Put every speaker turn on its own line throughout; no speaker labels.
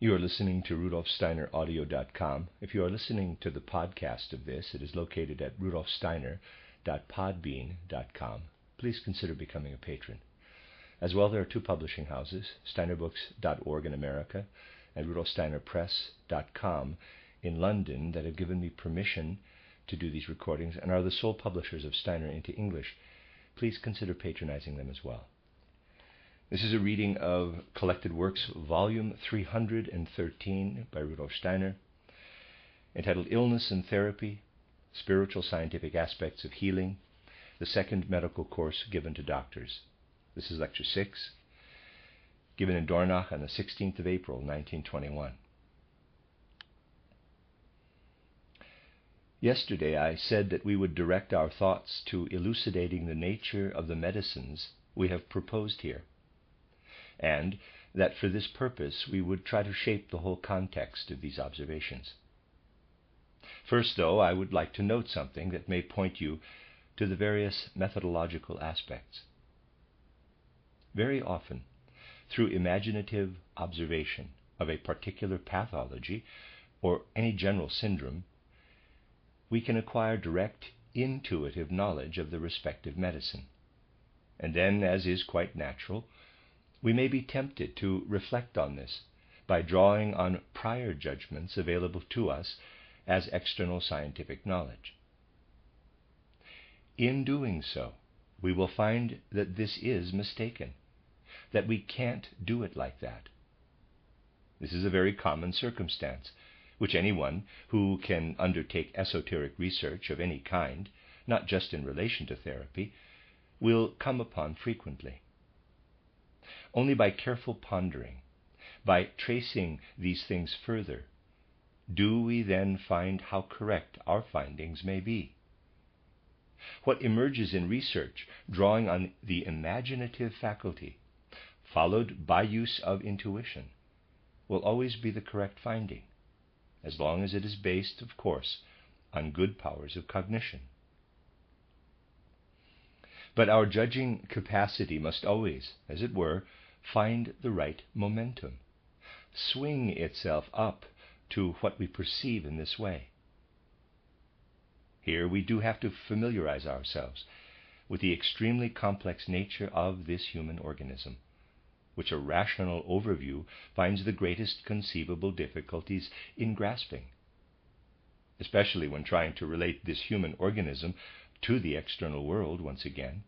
You are listening to RudolfSteinerAudio.com. If you are listening to the podcast of this, it is located at RudolfSteiner.podbean.com. Please consider becoming a patron. As well, there are two publishing houses, steinerbooks.org in America and rudolfsteinerpress.com in London, that have given me permission to do these recordings and are the sole publishers of Steiner into English. Please consider patronizing them as well. This is a reading of Collected Works, Volume 313 by Rudolf Steiner, entitled Illness and Therapy, Spiritual Scientific Aspects of Healing, the second medical course given to doctors. This is Lecture 6, given in Dornach on the 16th of April, 1921. Yesterday I said that we would direct our thoughts to elucidating the nature of the medicines we have proposed here, and that for this purpose we would try to shape the whole context of these observations. First, though, I would like to note something that may point you to the various methodological aspects. Very often, through imaginative observation of a particular pathology or any general syndrome, we can acquire direct, intuitive knowledge of the respective medicine. And then, as is quite natural, we may be tempted to reflect on this by drawing on prior judgments available to us as external scientific knowledge. In doing so, we will find that this is mistaken, that we can't do it like that. This is a very common circumstance, which anyone who can undertake esoteric research of any kind, not just in relation to therapy, will come upon frequently. Only by careful pondering, by tracing these things further, do we then find how correct our findings may be. What emerges in research, drawing on the imaginative faculty, followed by use of intuition, will always be the correct finding, as long as it is based, of course, on good powers of cognition. But our judging capacity must always, as it were, find the right momentum, swing itself up to what we perceive in this way. Here we do have to familiarize ourselves with the extremely complex nature of this human organism, which a rational overview finds the greatest conceivable difficulties in grasping, especially when trying to relate this human organism to the external world once again.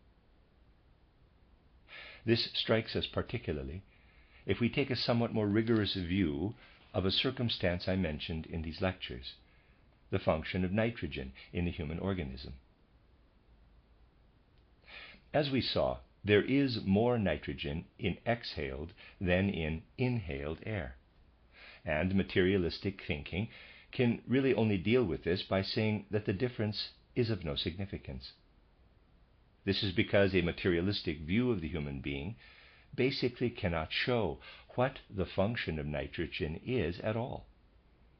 This strikes us particularly if we take a somewhat more rigorous view of a circumstance I mentioned in these lectures, the function of nitrogen in the human organism. As we saw, there is more nitrogen in exhaled than in inhaled air, and materialistic thinking can really only deal with this by saying that the difference is of no significance. This is because a materialistic view of the human being basically cannot show what the function of nitrogen is at all.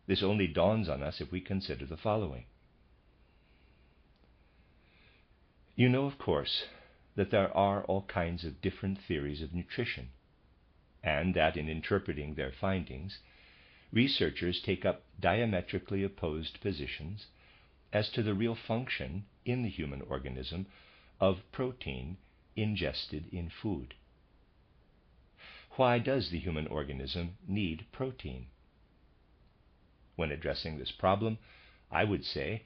This only dawns on us if we consider the following. You know, of course, that there are all kinds of different theories of nutrition, and that in interpreting their findings, researchers take up diametrically opposed positions as to the real function in the human organism of protein ingested in food. Why does the human organism need protein? When addressing this problem, I would say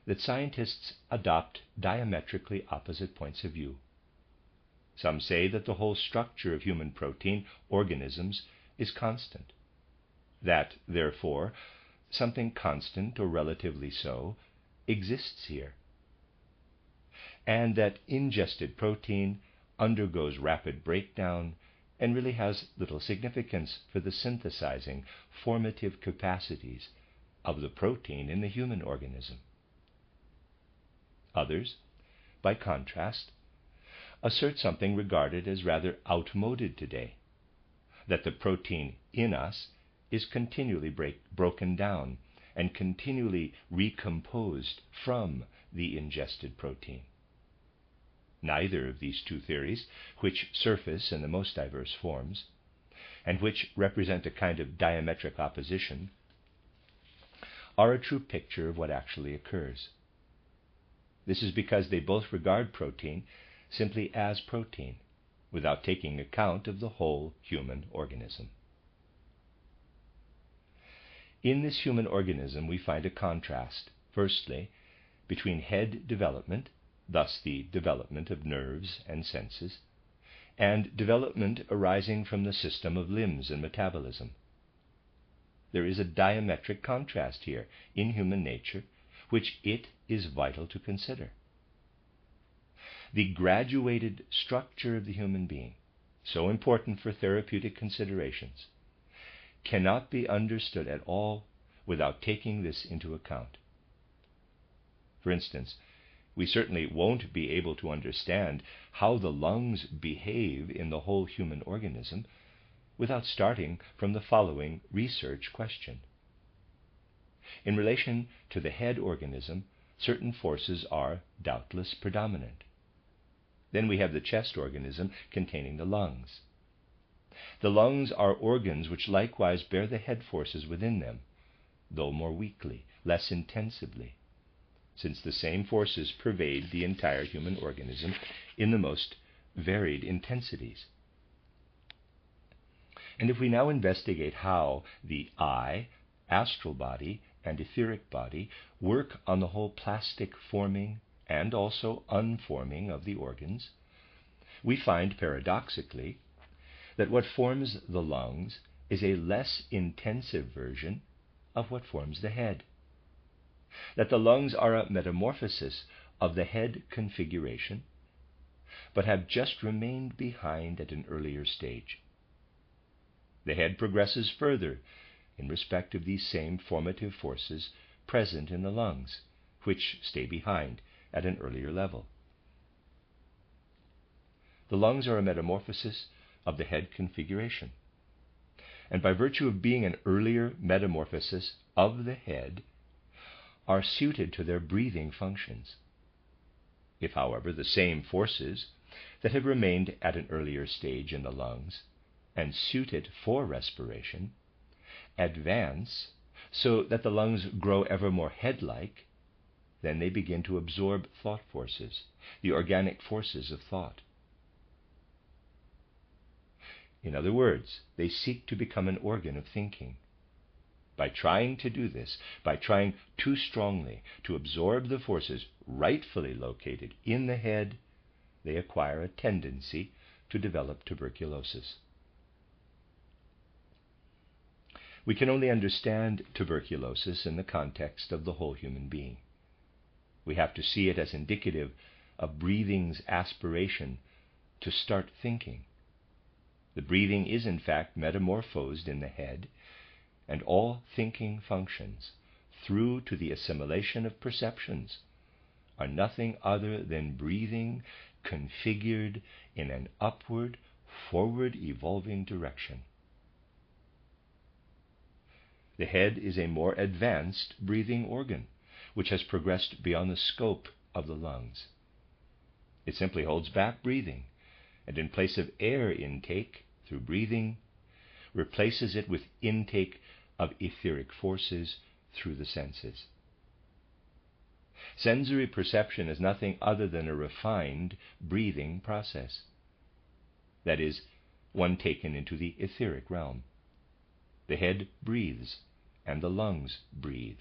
that scientists adopt diametrically opposite points of view. Some say that the whole structure of human protein organisms is constant, that, therefore, something constant, or relatively so, exists here, and that ingested protein undergoes rapid breakdown and really has little significance for the synthesizing, formative capacities of the protein in the human organism. Others, by contrast, assert something regarded as rather outmoded today, that the protein in us is continually broken down and continually recomposed from the ingested protein. Neither of these two theories, which surface in the most diverse forms, and which represent a kind of diametric opposition, are a true picture of what actually occurs. This is because they both regard protein simply as protein, without taking account of the whole human organism. In this human organism we find a contrast, firstly, between head development, thus the development of nerves and senses, and development arising from the system of limbs and metabolism. There is a diametric contrast here in human nature, which it is vital to consider. The graduated structure of the human being, so important for therapeutic considerations, cannot be understood at all without taking this into account. For instance, we certainly won't be able to understand how the lungs behave in the whole human organism without starting from the following research question. In relation to the head organism, certain forces are doubtless predominant. Then we have the chest organism containing the lungs. The lungs are organs which likewise bear the head forces within them, though more weakly, less intensively, since the same forces pervade the entire human organism in the most varied intensities. And if we now investigate how the eye, astral body, and etheric body work on the whole plastic forming and also unforming of the organs, we find paradoxically that what forms the lungs is a less intensive version of what forms the head. That the lungs are a metamorphosis of the head configuration, but have just remained behind at an earlier stage. The head progresses further in respect of these same formative forces present in the lungs, which stay behind at an earlier level. The lungs are a metamorphosis of the head configuration, and by virtue of being an earlier metamorphosis of the head, are suited to their breathing functions. If, however, the same forces that have remained at an earlier stage in the lungs and suited for respiration advance so that the lungs grow ever more head-like, then they begin to absorb thought forces, the organic forces of thought. In other words, they seek to become an organ of thinking. By trying to do this, by trying too strongly to absorb the forces rightfully located in the head, they acquire a tendency to develop tuberculosis. We can only understand tuberculosis in the context of the whole human being. We have to see it as indicative of breathing's aspiration to start thinking. The breathing is in fact metamorphosed in the head, and all thinking functions, through to the assimilation of perceptions, are nothing other than breathing configured in an upward, forward evolving direction. The head is a more advanced breathing organ, which has progressed beyond the scope of the lungs. It simply holds back breathing, and in place of air intake through breathing, replaces it with intake of etheric forces through the senses. Sensory perception is nothing other than a refined breathing process. That is, one taken into the etheric realm. The head breathes, and the lungs breathe.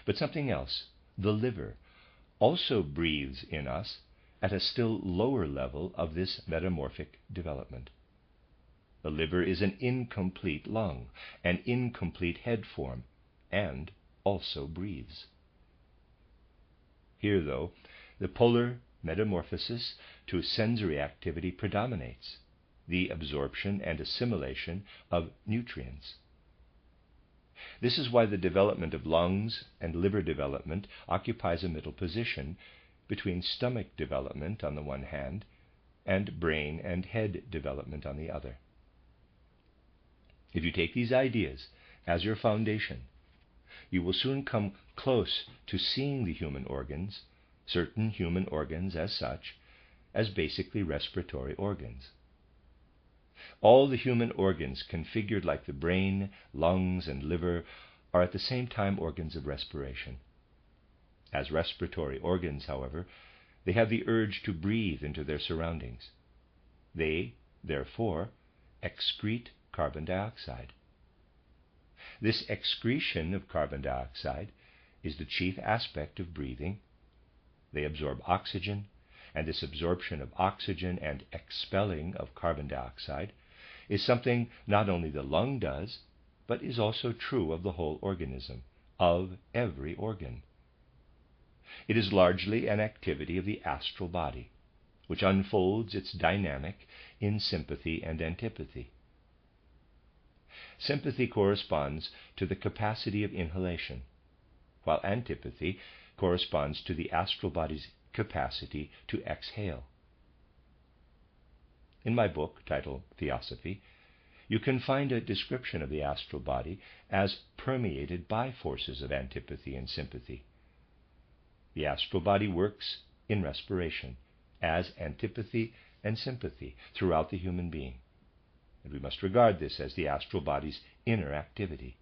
But something else, the liver, also breathes in us at a still lower level of this metamorphic development. The liver is an incomplete lung, an incomplete head form, and also breathes. Here, though, the polar metamorphosis to sensory activity predominates, the absorption and assimilation of nutrients. This is why the development of lungs and liver development occupies a middle position between stomach development on the one hand and brain and head development on the other. If you take these ideas as your foundation, you will soon come close to seeing the human organs, certain human organs as such, as basically respiratory organs. All the human organs configured like the brain, lungs, and liver are at the same time organs of respiration. As respiratory organs, however, they have the urge to breathe into their surroundings. They, therefore, excrete carbon dioxide. This excretion of carbon dioxide is the chief aspect of breathing. They absorb oxygen, and this absorption of oxygen and expelling of carbon dioxide is something not only the lung does, but is also true of the whole organism, of every organ. It is largely an activity of the astral body, which unfolds its dynamic in sympathy and antipathy. Sympathy corresponds to the capacity of inhalation, while antipathy corresponds to the astral body's capacity to exhale. In my book, titled Theosophy, you can find a description of the astral body as permeated by forces of antipathy and sympathy. The astral body works in respiration as antipathy and sympathy throughout the human being, and we must regard this as the astral body's inner activity.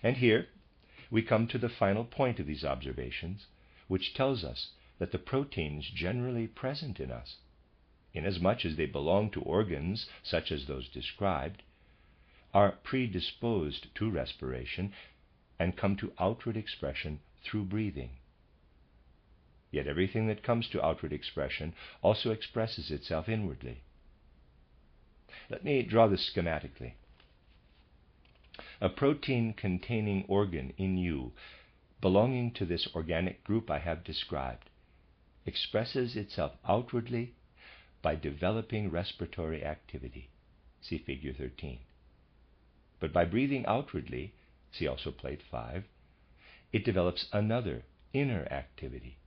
And here we come to the final point of these observations, which tells us that the proteins generally present in us, inasmuch as they belong to organs such as those described, are predisposed to respiration and come to outward expression through breathing. Yet everything that comes to outward expression also expresses itself inwardly. Let me draw this schematically. A protein-containing organ in you, belonging to this organic group I have described, expresses itself outwardly by developing respiratory activity. See Figure 13. But by breathing outwardly, see also Plate 5, it develops another inner activity,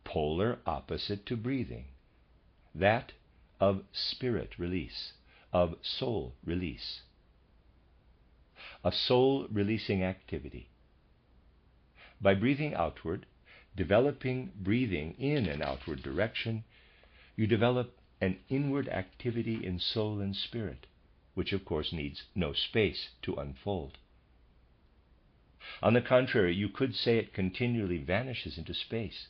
polar opposite to breathing, that of spirit release, of soul release. A soul-releasing activity. By breathing outward, developing breathing in an outward direction, you develop an inward activity in soul and spirit, which of course needs no space to unfold. On the contrary, you could say it continually vanishes into space,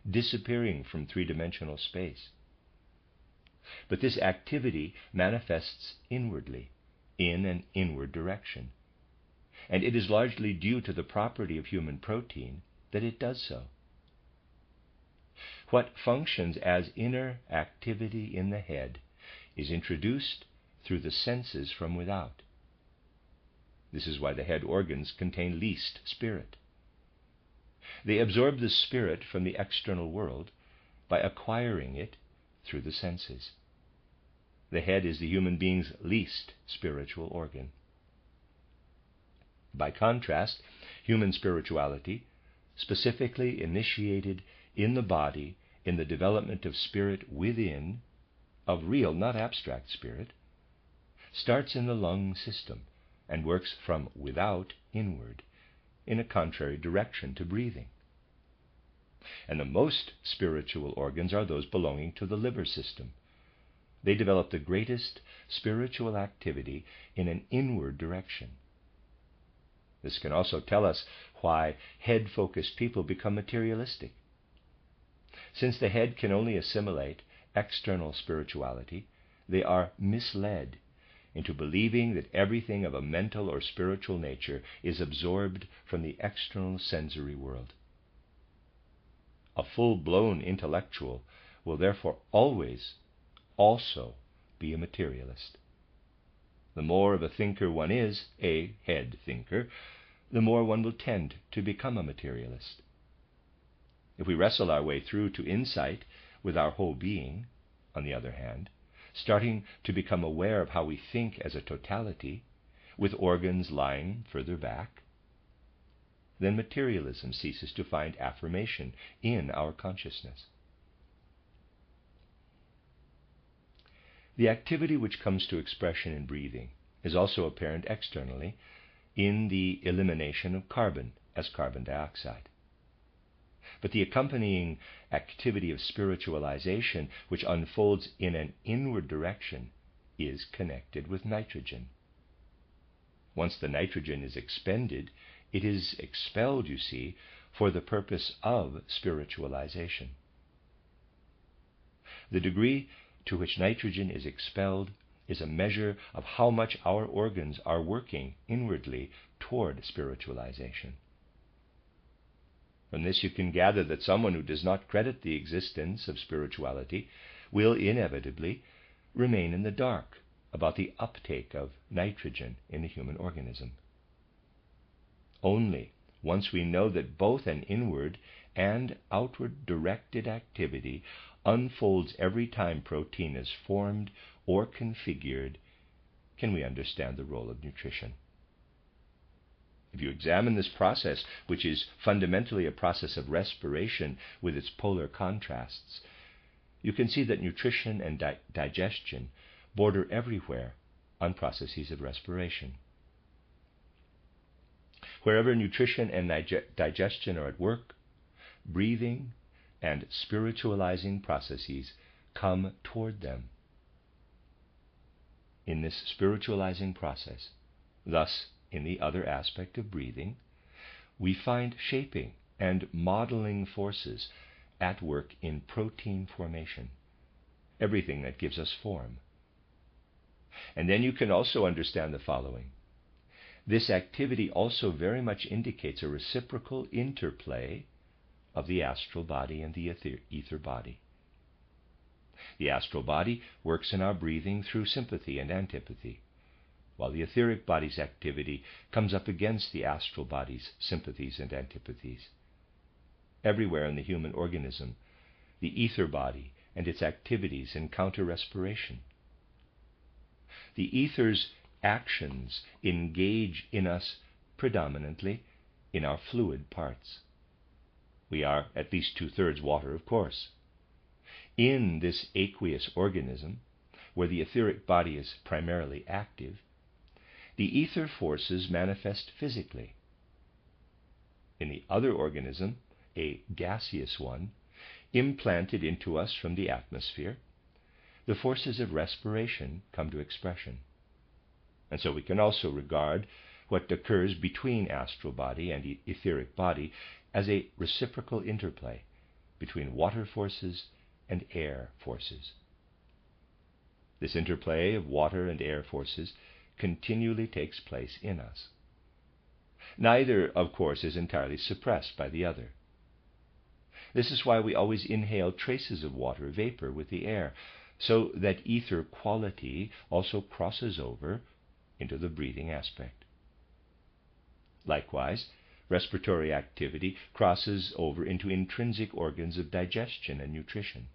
disappearing from three-dimensional space. But this activity manifests inwardly, in an inward direction, and it is largely due to the property of human protein that it does so. What functions as inner activity in the head is introduced through the senses from without. This is why the head organs contain least spirit. They absorb the spirit from the external world by acquiring it through the senses. The head is the human being's least spiritual organ. By contrast, human spirituality, specifically initiated in the body in the development of spirit within, of real, not abstract spirit, starts in the lung system and works from without inward, in a contrary direction to breathing. And the most spiritual organs are those belonging to the liver system. They develop the greatest spiritual activity in an inward direction. This can also tell us why head-focused people become materialistic. Since the head can only assimilate external spirituality, they are misled into believing that everything of a mental or spiritual nature is absorbed from the external sensory world. A full-blown intellectual will therefore always also be a materialist. The more of a thinker one is, a head thinker, the more one will tend to become a materialist. If we wrestle our way through to insight with our whole being, on the other hand, starting to become aware of how we think as a totality, with organs lying further back, then materialism ceases to find affirmation in our consciousness. The activity which comes to expression in breathing is also apparent externally in the elimination of carbon as carbon dioxide. But the accompanying activity of spiritualization, which unfolds in an inward direction, is connected with nitrogen. Once the nitrogen is expended, it is expelled, you see, for the purpose of spiritualization. The degree to which nitrogen is expelled is a measure of how much our organs are working inwardly toward spiritualization. From this you can gather that someone who does not credit the existence of spirituality will inevitably remain in the dark about the uptake of nitrogen in the human organism. Only once we know that both an inward and outward directed activity unfolds every time protein is formed or configured, can we understand the role of nutrition. If you examine this process, which is fundamentally a process of respiration with its polar contrasts, you can see that nutrition and digestion border everywhere on processes of respiration. Wherever nutrition and digestion are at work, breathing and spiritualizing processes come toward them. In this spiritualizing process, thus in the other aspect of breathing, we find shaping and modeling forces at work in protein formation, everything that gives us form. And then you can also understand the following. This activity also very much indicates a reciprocal interplay of the astral body and the ether body. The astral body works in our breathing through sympathy and antipathy, while the etheric body's activity comes up against the astral body's sympathies and antipathies. Everywhere in the human organism, the ether body and its activities encounter respiration. The ether's actions engage in us predominantly in our fluid parts. We are at least 2/3 water, of course. In this aqueous organism, where the etheric body is primarily active, the ether forces manifest physically. In the other organism, a gaseous one, implanted into us from the atmosphere, the forces of respiration come to expression. And so we can also regard what occurs between astral body and etheric body as a reciprocal interplay between water forces and air forces. This interplay of water and air forces continually takes place in us. Neither, of course, is entirely suppressed by the other. This is why we always inhale traces of water vapor with the air, so that ether quality also crosses over into the breathing aspect. Likewise, respiratory activity crosses over into intrinsic organs of digestion and nutrition.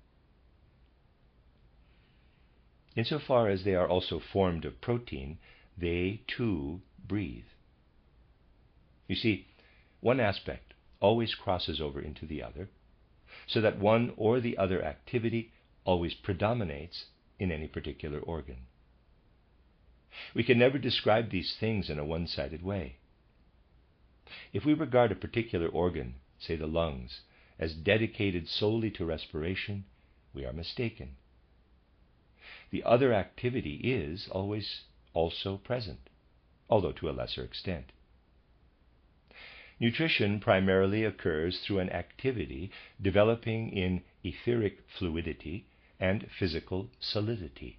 Insofar as they are also formed of protein, they too breathe. You see, one aspect always crosses over into the other, so that one or the other activity always predominates in any particular organ. We can never describe these things in a one-sided way. If we regard a particular organ, say the lungs, as dedicated solely to respiration, we are mistaken. The other activity is always also present, although to a lesser extent. Nutrition primarily occurs through an activity developing in etheric fluidity and physical solidity.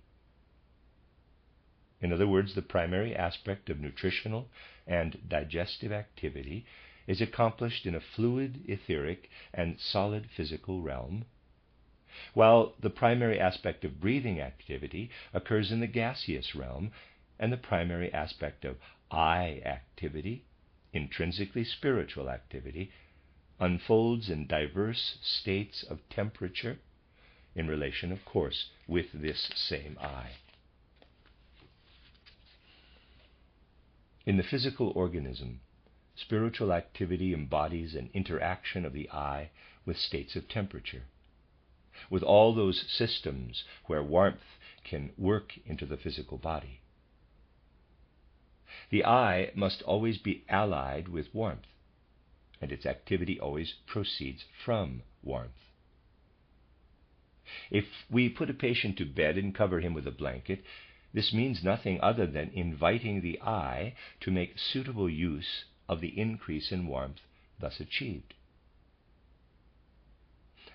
In other words, the primary aspect of nutritional and digestive activity is accomplished in a fluid, etheric, and solid physical realm, while the primary aspect of breathing activity occurs in the gaseous realm, and the primary aspect of eye activity, intrinsically spiritual activity, unfolds in diverse states of temperature in relation, of course, with this same eye. In the physical organism, spiritual activity embodies an interaction of the eye with states of temperature, with all those systems where warmth can work into the physical body. The eye must always be allied with warmth, and its activity always proceeds from warmth. If we put a patient to bed and cover him with a blanket, this means nothing other than inviting the eye to make suitable use of the increase in warmth thus achieved.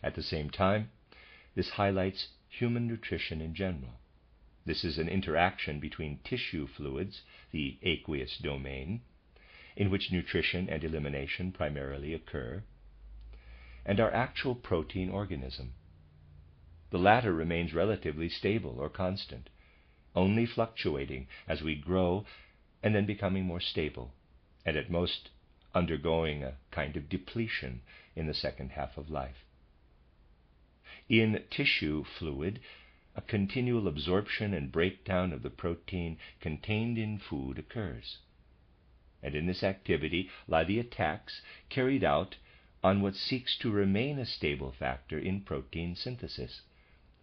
At the same time, this highlights human nutrition in general. This is an interaction between tissue fluids, the aqueous domain, in which nutrition and elimination primarily occur, and our actual protein organism. The latter remains relatively stable or constant, only fluctuating as we grow and then becoming more stable, and at most undergoing a kind of depletion in the second half of life. In tissue fluid, a continual absorption and breakdown of the protein contained in food occurs. And in this activity lie the attacks carried out on what seeks to remain a stable factor in protein synthesis,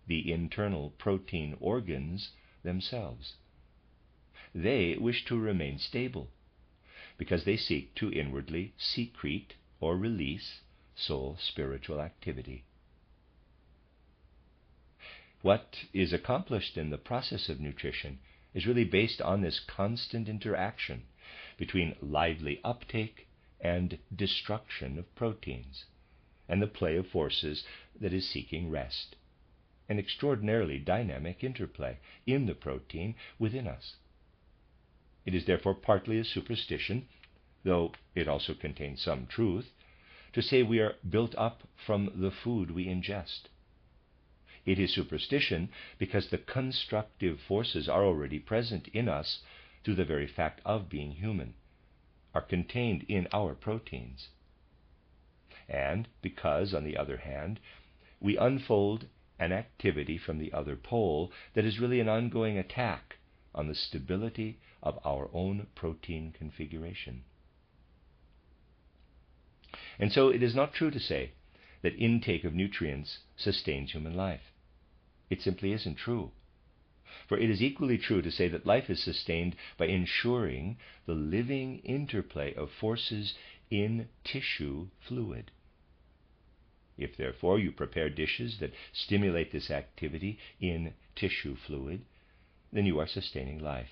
the internal protein organs themselves. They wish to remain stable because they seek to inwardly secrete or release soul spiritual activity. What is accomplished in the process of nutrition is really based on this constant interaction between lively uptake and destruction of proteins, and the play of forces that is seeking rest, an extraordinarily dynamic interplay in the protein within us. It is therefore partly a superstition, though it also contains some truth, to say we are built up from the food we ingest. It is superstition because the constructive forces are already present in us through the very fact of being human, are contained in our proteins. And because, on the other hand, we unfold an activity from the other pole that is really an ongoing attack on the stability of our own protein configuration. And so it is not true to say that intake of nutrients sustains human life. It simply isn't true. For it is equally true to say that life is sustained by ensuring the living interplay of forces in tissue fluid. If, therefore, you prepare dishes that stimulate this activity in tissue fluid, then you are sustaining life.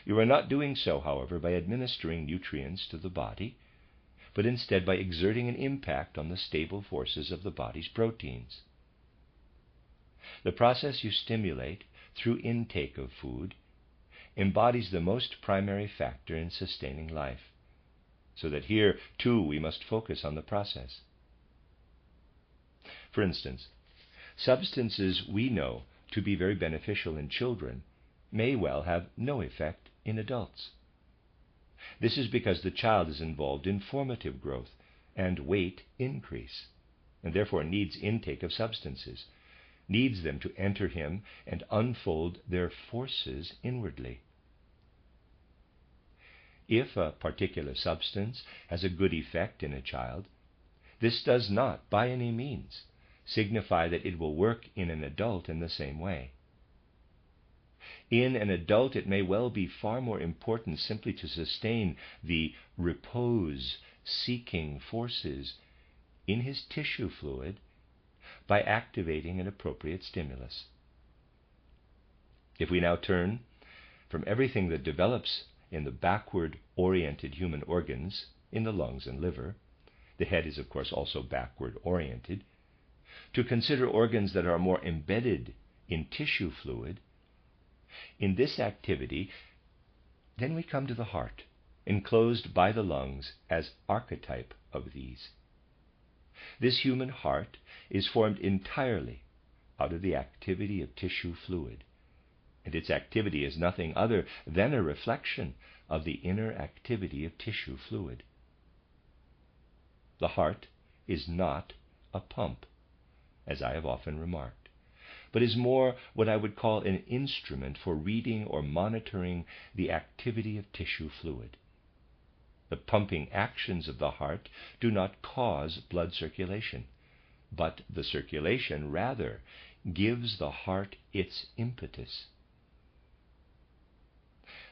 You are not doing so, however, by administering nutrients to the body, but instead by exerting an impact on the stable forces of the body's proteins. The process you stimulate through intake of food embodies the most primary factor in sustaining life, so that here, too, we must focus on the process. For instance, substances we know to be very beneficial in children may well have no effect in adults. This is because the child is involved in formative growth and weight increase, and therefore needs intake of substances, needs them to enter him and unfold their forces inwardly. If a particular substance has a good effect in a child, this does not, by any means, signify that it will work in an adult in the same way. In an adult, it may well be far more important simply to sustain the repose-seeking forces in his tissue fluid by activating an appropriate stimulus. If we now turn from everything that develops in the backward-oriented human organs, in the lungs and liver, the head is of course also backward-oriented, to consider organs that are more embedded in tissue fluid, in this activity, then we come to the heart, enclosed by the lungs as archetype of these. This human heart is formed entirely out of the activity of tissue fluid, and its activity is nothing other than a reflection of the inner activity of tissue fluid. The heart is not a pump, as I have often remarked, but is more what I would call an instrument for reading or monitoring the activity of tissue fluid. The pumping actions of the heart do not cause blood circulation, but the circulation rather gives the heart its impetus.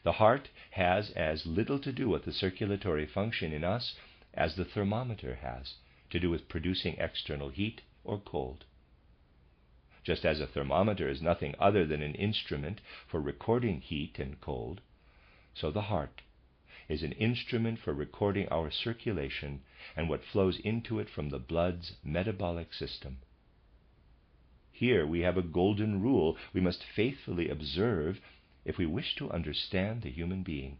The heart has as little to do with the circulatory function in us as the thermometer has to do with producing external heat or cold. Just as a thermometer is nothing other than an instrument for recording heat and cold, so the heart is an instrument for recording our circulation and what flows into it from the blood's metabolic system. Here we have a golden rule we must faithfully observe if we wish to understand the human being.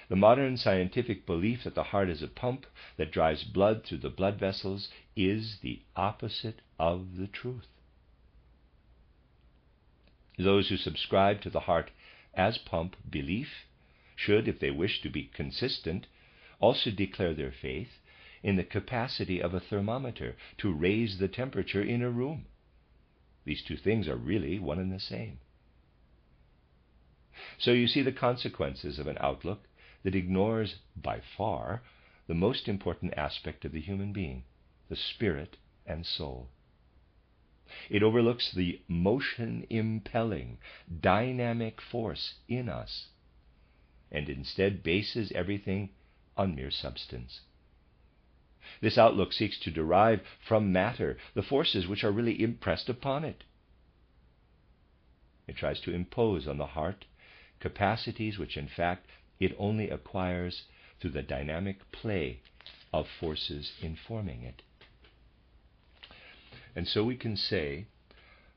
The modern scientific belief that the heart is a pump that drives blood through the blood vessels is the opposite of the truth. Those who subscribe to the heart as pump belief should, if they wish to be consistent, also declare their faith in the capacity of a thermometer to raise the temperature in a room. These two things are really one and the same. So you see the consequences of an outlook that ignores, by far, the most important aspect of the human being, the spirit and soul. It overlooks the motion-impelling, dynamic force in us, and instead bases everything on mere substance. This outlook seeks to derive from matter the forces which are really impressed upon it. It tries to impose on the heart capacities which, in fact, it only acquires through the dynamic play of forces informing it. And so we can say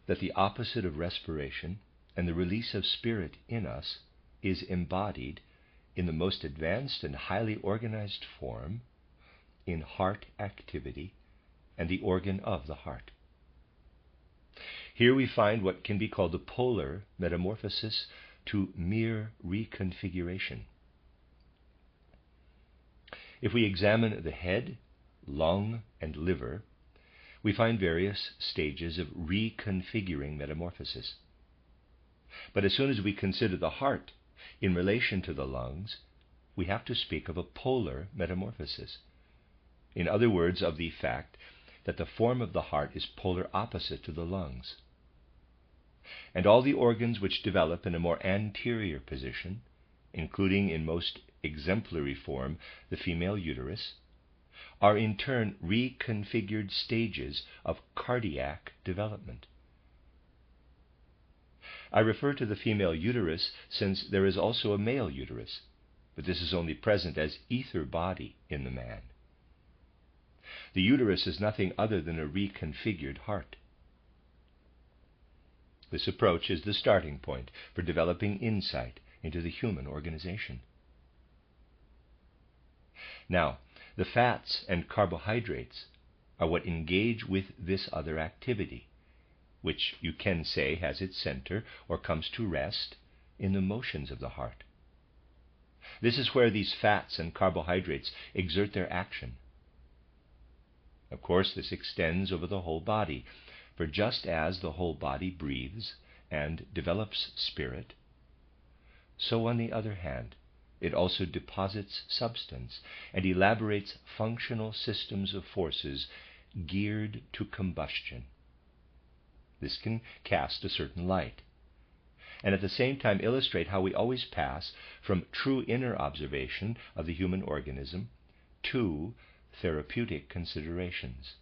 that the opposite of respiration and the release of spirit in us is embodied in the most advanced and highly organized form in heart activity and the organ of the heart. Here we find what can be called the polar metamorphosis to mere reconfiguration. If we examine the head, lung, and liver, we find various stages of reconfiguring metamorphosis. But as soon as we consider the heart in relation to the lungs, we have to speak of a polar metamorphosis. In other words, of the fact that the form of the heart is polar opposite to the lungs. And all the organs which develop in a more anterior position, including in most exemplary form the female uterus, are in turn reconfigured stages of cardiac development. I refer to the female uterus since there is also a male uterus, but this is only present as ether body in the man. The uterus is nothing other than a reconfigured heart. This approach is the starting point for developing insight into the human organization. Now, the fats and carbohydrates are what engage with this other activity, which you can say has its center or comes to rest in the motions of the heart. This is where these fats and carbohydrates exert their action. Of course, this extends over the whole body, for just as the whole body breathes and develops spirit, so on the other hand, it also deposits substance and elaborates functional systems of forces geared to combustion. This can cast a certain light, and at the same time illustrate how we always pass from true inner observation of the human organism to therapeutic considerations,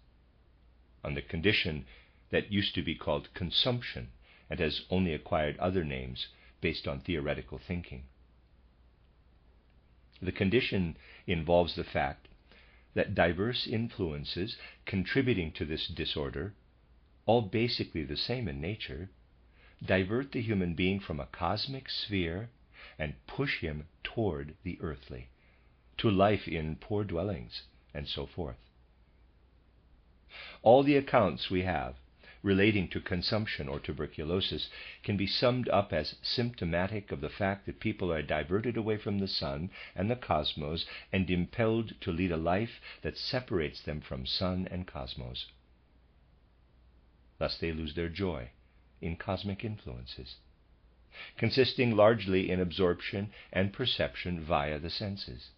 on the condition that used to be called consumption and has only acquired other names based on theoretical thinking. The condition involves the fact that diverse influences contributing to this disorder, all basically the same in nature, divert the human being from a cosmic sphere and push him toward the earthly, to life in poor dwellings, and so forth. All the accounts we have relating to consumption or tuberculosis can be summed up as symptomatic of the fact that people are diverted away from the sun and the cosmos and impelled to lead a life that separates them from sun and cosmos. Thus they lose their joy in cosmic influences, consisting largely in absorption and perception via the senses.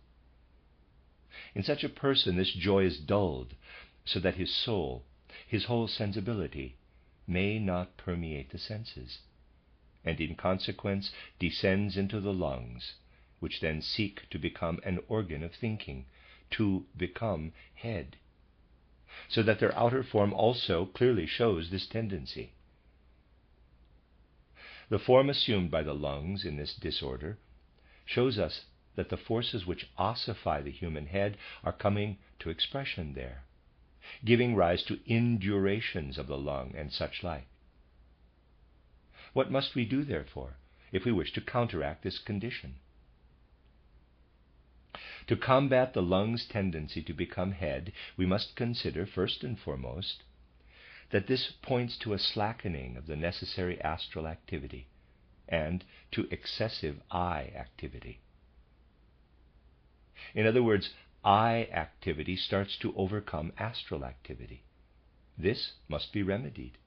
In such a person, this joy is dulled so that his soul, his whole sensibility, may not permeate the senses, and in consequence descends into the lungs which then seek to become an organ of thinking, to become head, so that their outer form also clearly shows this tendency. The form assumed by the lungs in this disorder shows us that the forces which ossify the human head are coming to expression there, giving rise to indurations of the lung and such like. What must we do, therefore, if we wish to counteract this condition? To combat the lung's tendency to become head, we must consider, first and foremost, that this points to a slackening of the necessary astral activity and to excessive eye activity. In other words, eye activity starts to overcome astral activity. This must be remedied.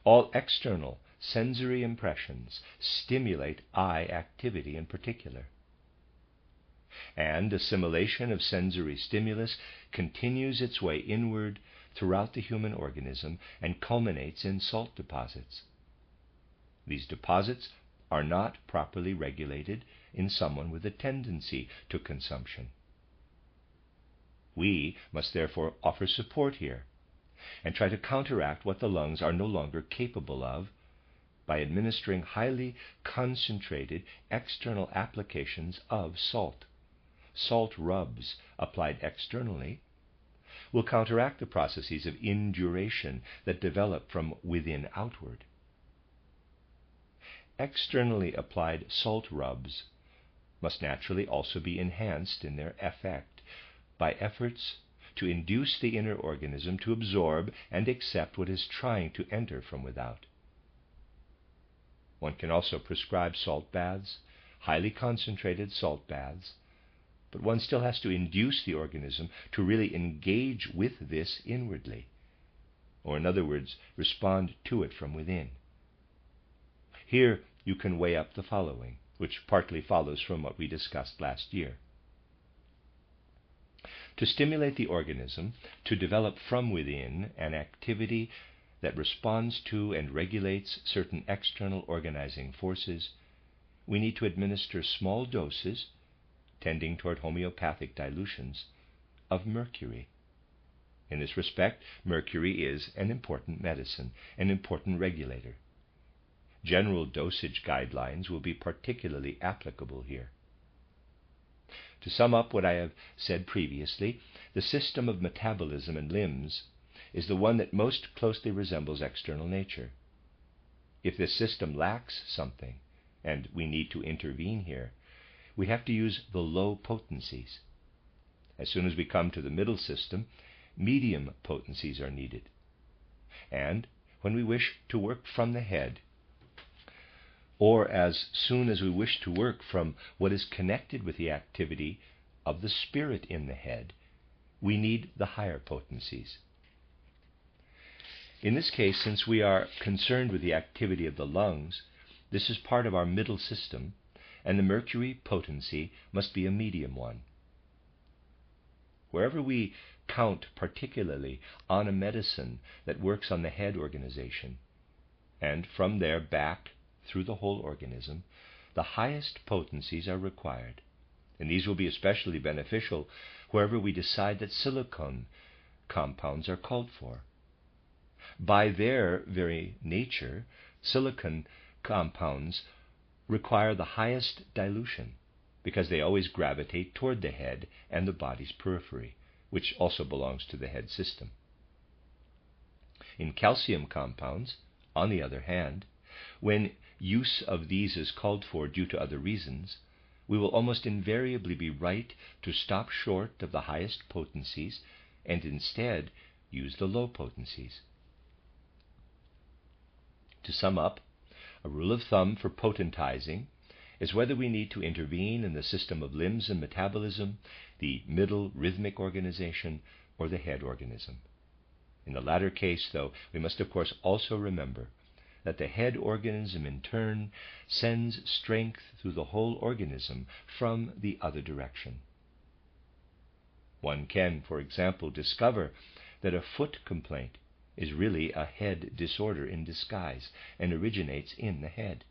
All external sensory impressions stimulate eye activity in particular. And assimilation of sensory stimulus continues its way inward throughout the human organism and culminates in salt deposits. These deposits are not properly regulated in someone with a tendency to consumption. We must therefore offer support here and try to counteract what the lungs are no longer capable of by administering highly concentrated external applications of salt. Salt rubs applied externally will counteract the processes of induration that develop from within outward. Externally applied salt rubs must naturally also be enhanced in their effect by efforts to induce the inner organism to absorb and accept what is trying to enter from without. One can also prescribe salt baths, highly concentrated salt baths, but one still has to induce the organism to really engage with this inwardly, or in other words, respond to it from within. Here you can weigh up the following, which partly follows from what we discussed last year. To stimulate the organism to develop from within an activity that responds to and regulates certain external organizing forces, we need to administer small doses, tending toward homeopathic dilutions, of mercury. In this respect, mercury is an important medicine, an important regulator. General dosage guidelines will be particularly applicable here. To sum up what I have said previously, the system of metabolism and limbs is the one that most closely resembles external nature. If this system lacks something, and we need to intervene here, we have to use the low potencies. As soon as we come to the middle system, medium potencies are needed. And when we wish to work from the head, or as soon as we wish to work from what is connected with the activity of the spirit in the head, we need the higher potencies. In this case, since we are concerned with the activity of the lungs, this is part of our middle system, and the mercury potency must be a medium one. Wherever we count particularly on a medicine that works on the head organization, and from there back through the whole organism, the highest potencies are required, and these will be especially beneficial wherever we decide that silicone compounds are called for. By their very nature, silicone compounds require the highest dilution because they always gravitate toward the head and the body's periphery, which also belongs to the head system. In calcium compounds, on the other hand, when use of these is called for due to other reasons, we will almost invariably be right to stop short of the highest potencies and instead use the low potencies. To sum up, a rule of thumb for potentizing is whether we need to intervene in the system of limbs and metabolism, the middle rhythmic organization, or the head organism. In the latter case, though, we must of course also remember that the head organism in turn sends strength through the whole organism from the other direction. One can, for example, discover that a foot complaint is really a head disorder in disguise and originates in the head.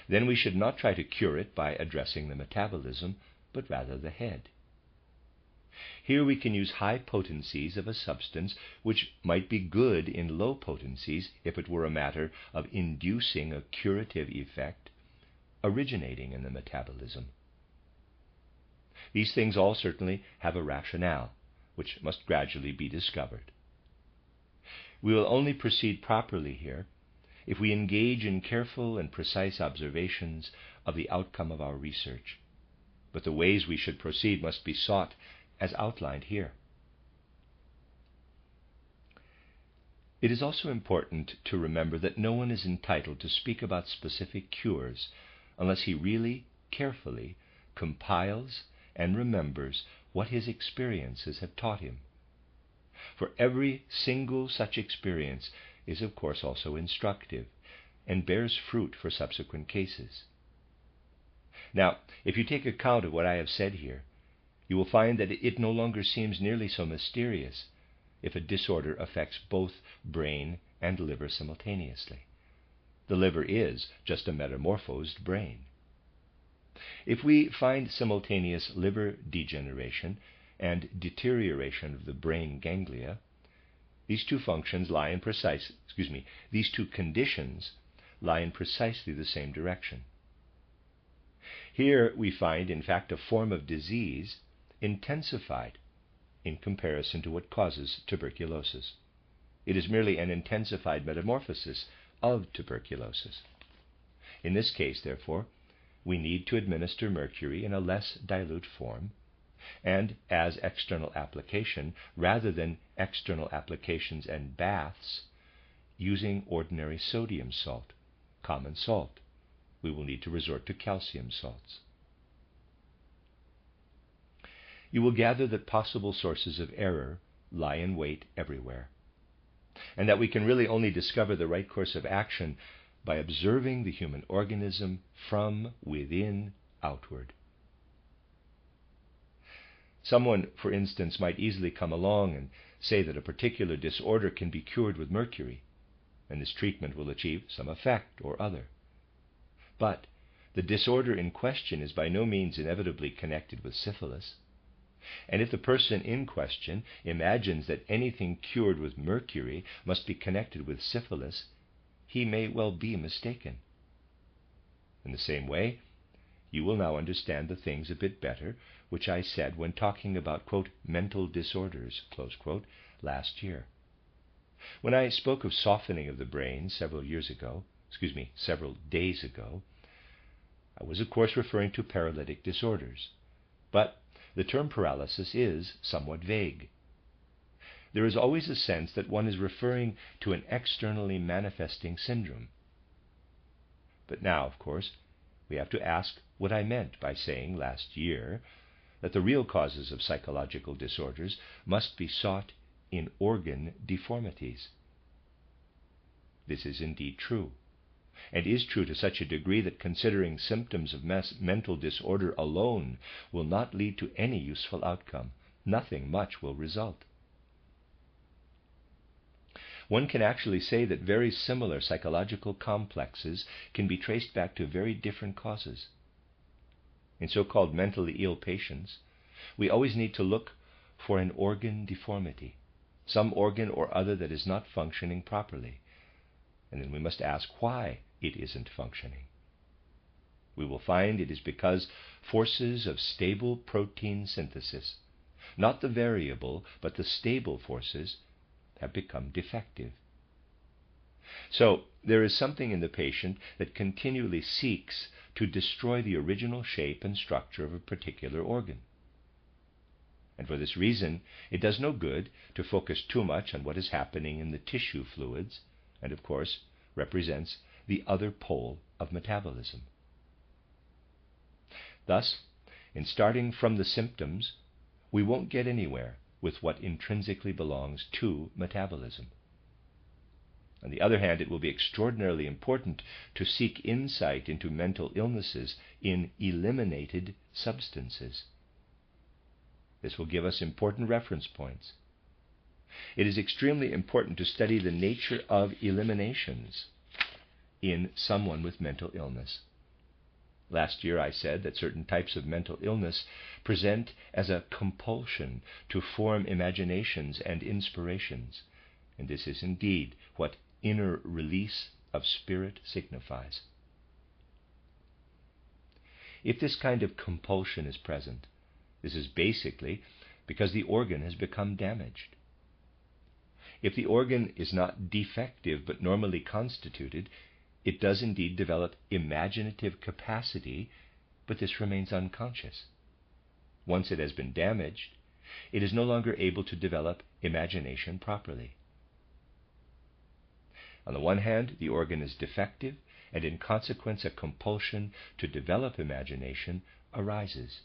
then we should not try to cure it by addressing the metabolism, but rather the head. Here we can use high potencies of a substance which might be good in low potencies if it were a matter of inducing a curative effect originating in the metabolism. These things all certainly have a rationale, which must gradually be discovered. We will only proceed properly here if we engage in careful and precise observations of the outcome of our research, but the ways we should proceed must be sought as outlined here. It is also important to remember that no one is entitled to speak about specific cures unless he really, carefully compiles and remembers what his experiences have taught him. For every single such experience is, of course, also instructive and bears fruit for subsequent cases. Now, if you take account of what I have said here, you will find that it no longer seems nearly so mysterious if a disorder affects both brain and liver simultaneously. The liver is just a metamorphosed brain. If we find simultaneous liver degeneration and deterioration of the brain ganglia, these two conditions lie in precisely the same direction. Here we find, in fact, a form of disease intensified in comparison to what causes tuberculosis. It is merely an intensified metamorphosis of tuberculosis. In this case, therefore, we need to administer mercury in a less dilute form and as external application rather than external applications and baths using ordinary sodium salt, common salt. We will need to resort to calcium salts. You will gather that possible sources of error lie in wait everywhere, and that we can really only discover the right course of action by observing the human organism from within outward. Someone, for instance, might easily come along and say that a particular disorder can be cured with mercury, and this treatment will achieve some effect or other. But the disorder in question is by no means inevitably connected with syphilis. And if the person in question imagines that anything cured with mercury must be connected with syphilis, he may well be mistaken. In the same way, you will now understand the things a bit better which I said when talking about, quote, mental disorders, close quote, last year. When I spoke of softening of the brain several days ago, I was of course referring to paralytic disorders, but the term paralysis is somewhat vague. There is always a sense that one is referring to an externally manifesting syndrome. But now, of course, we have to ask what I meant by saying last year that the real causes of psychological disorders must be sought in organ deformities. This is indeed true, and is true to such a degree that considering symptoms of mental disorder alone will not lead to any useful outcome. Nothing much will result. One can actually say that very similar psychological complexes can be traced back to very different causes. In so-called mentally ill patients, we always need to look for an organ deformity, some organ or other that is not functioning properly, and then we must ask why it isn't functioning. We will find it is because forces of stable protein synthesis, not the variable but the stable forces, have become defective. So there is something in the patient that continually seeks to destroy the original shape and structure of a particular organ. And for this reason, it does no good to focus too much on what is happening in the tissue fluids, and of course represents the other pole of metabolism. Thus, in starting from the symptoms, we won't get anywhere with what intrinsically belongs to metabolism. On the other hand, it will be extraordinarily important to seek insight into mental illnesses in eliminated substances. This will give us important reference points. It is extremely important to study the nature of eliminations in someone with mental illness. Last year I said that certain types of mental illness present as a compulsion to form imaginations and inspirations, and this is indeed what inner release of spirit signifies. If this kind of compulsion is present, this is basically because the organ has become damaged. If the organ is not defective but normally constituted, it does indeed develop imaginative capacity, but this remains unconscious. Once it has been damaged, it is no longer able to develop imagination properly. On the one hand, the organ is defective, and in consequence a compulsion to develop imagination arises.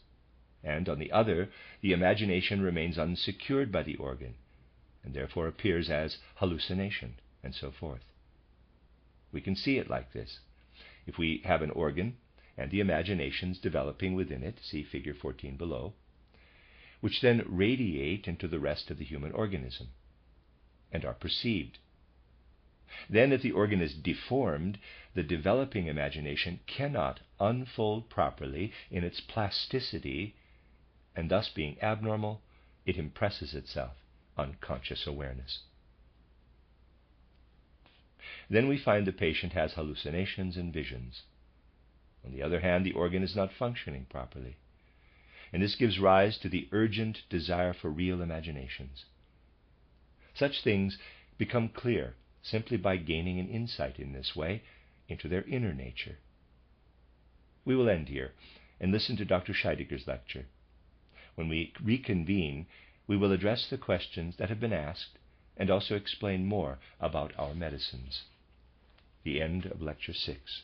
And on the other, the imagination remains unsecured by the organ, and therefore appears as hallucination, and so forth. We can see it like this. If we have an organ and the imaginations developing within it, see figure 14 below, which then radiate into the rest of the human organism and are perceived. Then if the organ is deformed, the developing imagination cannot unfold properly in its plasticity, and thus being abnormal, it impresses itself on conscious awareness. Then we find the patient has hallucinations and visions. On the other hand, the organ is not functioning properly, and this gives rise to the urgent desire for real imaginations. Such things become clear simply by gaining an insight in this way into their inner nature. We will end here and listen to Dr. Scheidegger's lecture. When we reconvene, we will address the questions that have been asked and also explain more about our medicines. The end of Lecture 6.